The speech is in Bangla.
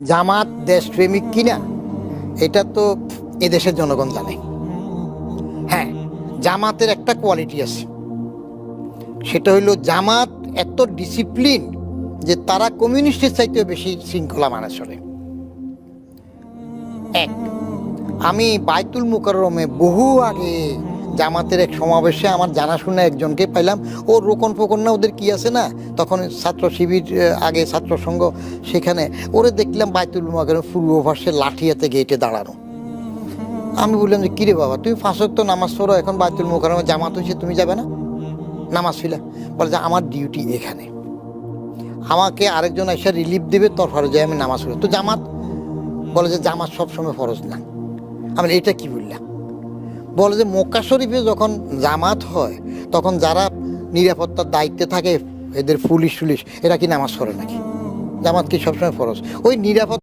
জামাত দেশপ্রেমিক কিনা এটা তো এদেশের জনগণ জানে। হ্যাঁ, জামাতের একটা কোয়ালিটি আছে, সেটা হইল জামাত এত ডিসিপ্লিন যে তারা কমিউনিস্টের চাইতেও বেশি শৃঙ্খলা মানে চলে। এক, আমি বাইতুল মুকাররমে বহু আগে জামাতের এক সমাবেশে আমার জানাশোনা একজনকে পাইলাম। ও রোকন ফোকন না, ওদের কি আছে না, তখন ছাত্র শিবির, আগে ছাত্র সংঘ, সেখানে ওরে দেখলাম বাইতুল মুকাররমে ফুল ওভার্সে লাঠি হাতে গেটে দাঁড়ানো। আমি বললাম যে কিরে বাবা, তুমি 5 ওয়াক্ত নামাজ পড়ো, এখন বাইতুল মুকাররমে জামাত হয়েছে, তুমি যাবে না নামাজ ফিলা? বলে যে আমার ডিউটি এখানে, আমাকে আরেকজন এসে রিলিফ দেবে, তারপরে যাই আমি নামাজ পড়ি। তো জামাত বলে যে জামাত সবসময় ফরজ না। আমি এটা কি বললাম? বলে যে মক্কা শরীফে যখন জামাত হয় তখন যারা নিরাপত্তার দায়িত্বে থাকে, এদের পুলিশ এরা কি নামাজ পড়ে নাকি? জামাত কি সবসময় ফরজ? ওই নিরাপত্তা